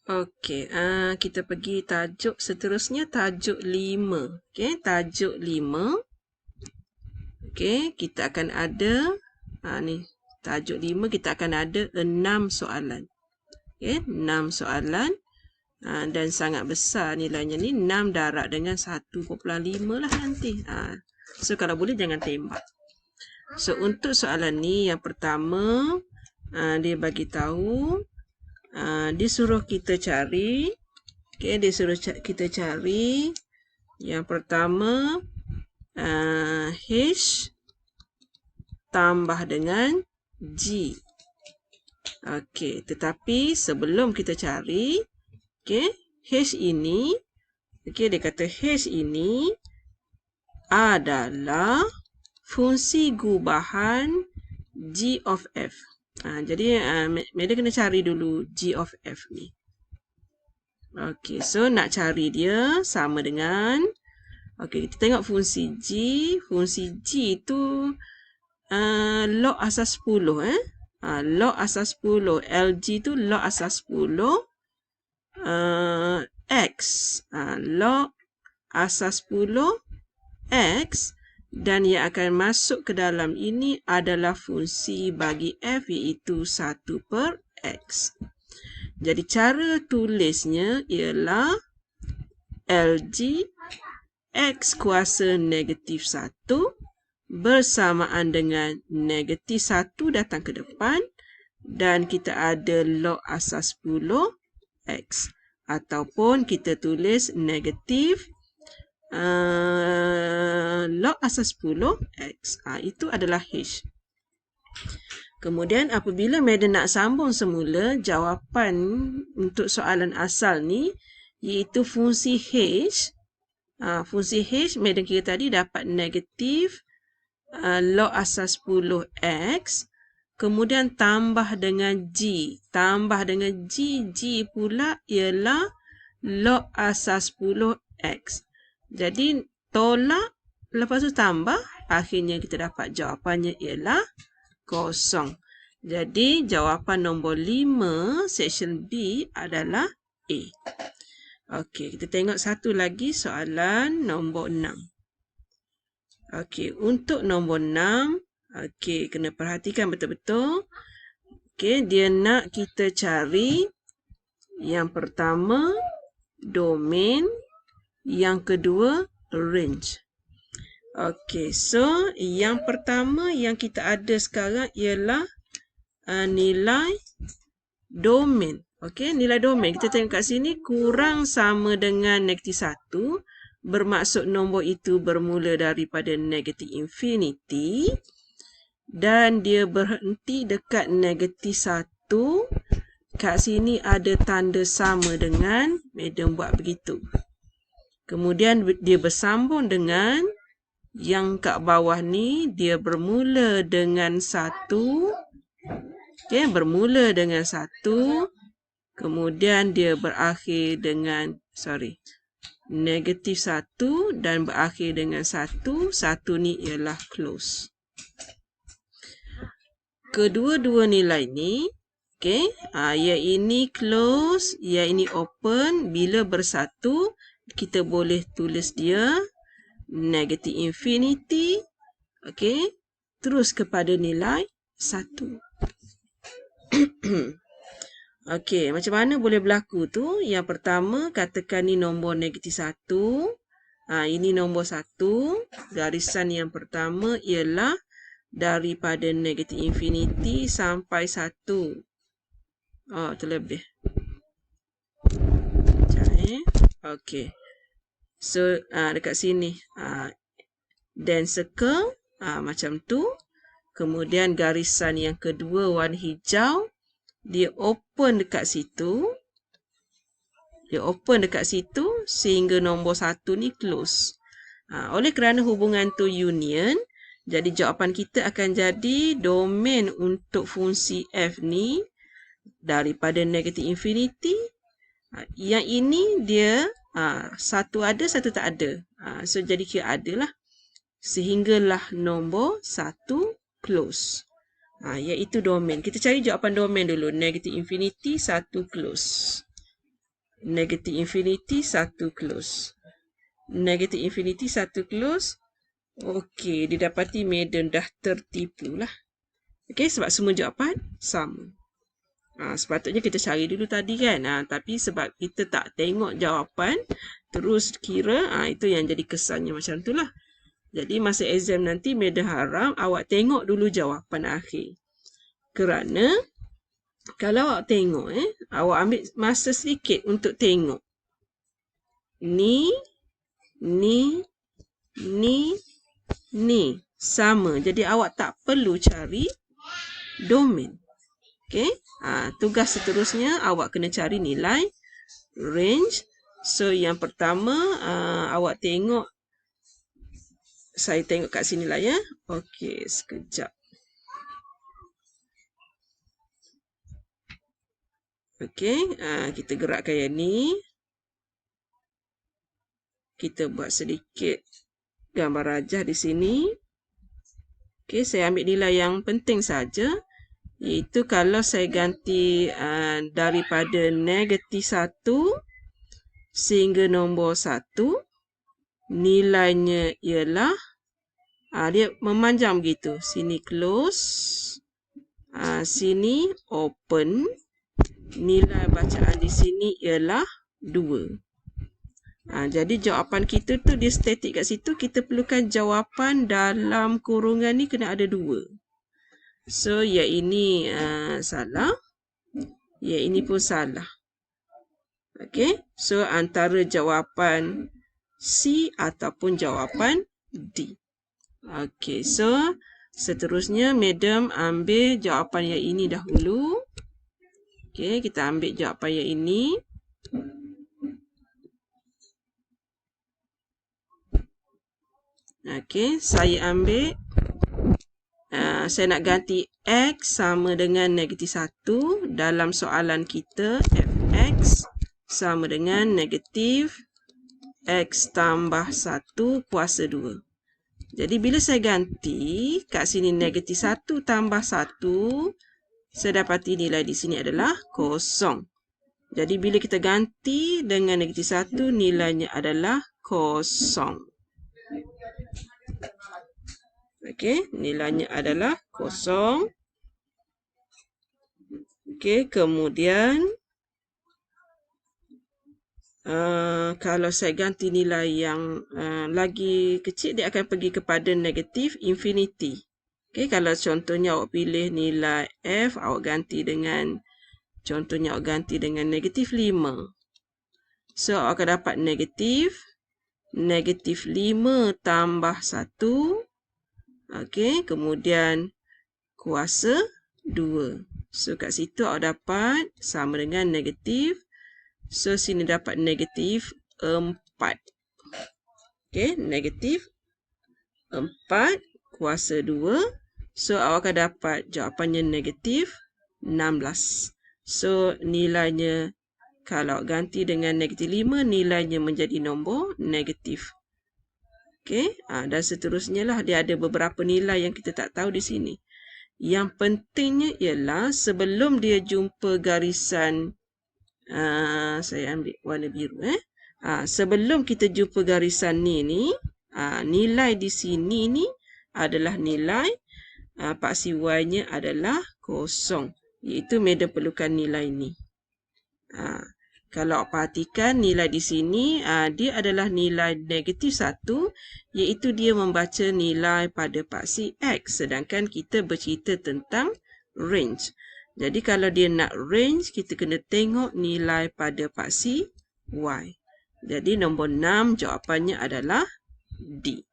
Okey, kita pergi tajuk seterusnya, tajuk 5. Okey, tajuk 5. Okey, kita akan ada ni tajuk 5 kita akan ada 6 soalan. Okey, 6 soalan dan sangat besar nilainya ni 6 darab dengan 1.5 lah nanti. So kalau boleh jangan tembak. So untuk soalan ni yang pertama dia bagi tahu dia suruh kita cari. Okey, dia suruh kita cari yang pertama H tambah dengan G. Okey, tetapi sebelum kita cari, okey, H ini, okey, dia kata H ini adalah fungsi gubahan G of F. Jadi, Meda kena cari dulu G of F ni. Okey, so nak cari dia sama dengan, okey, kita tengok fungsi G. Fungsi G tu log asas 10. Log asas 10. LG tu log asas 10. X. Log asas 10 X. Dan yang akan masuk ke dalam ini adalah fungsi bagi F iaitu 1/X. Jadi cara tulisnya ialah LG X kuasa negatif 1 bersamaan dengan negatif 1 datang ke depan dan kita ada log asas 10 X. Ataupun kita tulis negatif log asas 10 X. Itu adalah H. Kemudian apabila Meda nak sambung semula, jawapan untuk soalan asal ni iaitu fungsi H. Fungsi H Meda kira tadi dapat negatif log asas 10 X. Kemudian tambah dengan G. Tambah dengan G. G pula ialah log asas 10 X. Jadi tolak, lepas tu tambah, akhirnya kita dapat jawapannya ialah 0. Jadi jawapan nombor 5 section B adalah A. Okey, kita tengok satu lagi soalan nombor 6. Okey, untuk nombor 6, okey, kena perhatikan betul-betul. Okey, dia nak kita cari yang pertama domain, yang kedua range. Okey, so yang pertama yang kita ada sekarang ialah nilai domain. Okey, nilai domain kita tengok kat sini kurang sama dengan negatif 1. Bermaksud nombor itu bermula daripada negatif infinity dan dia berhenti dekat negatif 1. Kat sini ada tanda sama dengan, Meda buat begitu. Kemudian dia bersambung dengan yang kat bawah ni, dia bermula dengan 1. Okay, bermula dengan 1. Kemudian dia berakhir dengan, negatif 1 dan berakhir dengan 1. 1 ni ialah close. Kedua-dua nilai ni, okay, yang ini close, yang ini open. Bila bersatu, kita boleh tulis dia negatif infinity, okay, terus kepada nilai 1. Okey, macam mana boleh berlaku tu? Yang pertama, katakan ni nombor negatif 1. Ini nombor 1. Garisan yang pertama ialah daripada negatif infinity sampai 1. Terlebih. Okey. So, dekat sini. Then circle. Macam tu. Kemudian garisan yang kedua warna hijau. Dia open dekat situ. Sehingga nombor 1 ni close. Oleh kerana hubungan tu union. Jadi jawapan kita akan jadi domain untuk fungsi F ni. Daripada negatif infinity. Yang ini dia satu ada, satu tak ada. So jadi kira ada lah. Sehinggalah nombor 1 close. Iaitu domain. Kita cari jawapan domain dulu. Negatif infinity, 1 close. Negatif infinity, 1 close. Negatif infinity, 1 close. Okey, didapati medium dah tertipu lah. Okey, sebab semua jawapan sama. Sepatutnya kita cari dulu tadi kan. Tapi sebab kita tak tengok jawapan, terus kira, itu yang jadi kesannya macam tu lah. Jadi masa exam nanti, Madam harap awak tengok dulu jawapan akhir. Kerana, kalau awak tengok, awak ambil masa sedikit untuk tengok. Ni, sama. Jadi awak tak perlu cari domain. Okey. Tugas seterusnya awak kena cari nilai range. So yang pertama awak tengok, saya tengok kat sini lah ya. Okey, sekejap. Okey, kita gerakkan yang ni. Kita buat sedikit gambar rajah di sini. Okey, saya ambil nilai yang penting saja. Iaitu kalau saya ganti daripada negatif 1 sehingga nombor 1, nilainya ialah, dia memanjang begitu. Sini close, sini open. Nilai bacaan di sini ialah 2. Jadi jawapan kita tu dia statik kat situ. Kita perlukan jawapan dalam kurungan ni kena ada 2. So, yang ini salah. Yang ini pun salah. Okey. So, antara jawapan C ataupun jawapan D. Okey. So, seterusnya, Madam ambil jawapan yang ini dahulu. Okey. Kita ambil jawapan yang ini. Okey. Saya ambil. Saya nak ganti X sama dengan negatif 1. Dalam soalan kita, Fx sama dengan negatif X tambah 1 kuasa 2. Jadi, bila saya ganti, kat sini negatif 1 tambah 1, saya dapati nilai di sini adalah 0. Jadi, bila kita ganti dengan negatif 1, nilainya adalah 0. Okey, nilainya adalah 0. Okey, kemudian kalau saya ganti nilai yang lagi kecil, dia akan pergi kepada negatif infinity. Okey, kalau contohnya awak pilih nilai F, awak ganti dengan, contohnya awak ganti dengan negatif 5. So, awak akan dapat negatif 5 tambah 1. Okey, kemudian kuasa 2. So, kat situ awak dapat sama dengan negatif. So, sini dapat negatif 4. Okey, negatif 4 kuasa 2. So, awak akan dapat jawapannya negatif 16. So, nilainya, kalau awak ganti dengan negatif 5, nilainya menjadi nombor negatif. Okey, dan seterusnya lah, dia ada beberapa nilai yang kita tak tahu di sini. Yang pentingnya ialah sebelum dia jumpa garisan, saya ambil warna biru. Sebelum kita jumpa garisan ni, nilai di sini ni adalah nilai paksi Y-nya adalah 0. Iaitu Madam perlukan nilai ni. Kalau perhatikan nilai di sini, dia adalah nilai negatif 1, iaitu dia membaca nilai pada paksi X. Sedangkan kita bercerita tentang range. Jadi kalau dia nak range, kita kena tengok nilai pada paksi Y. Jadi nombor 6 jawapannya adalah D.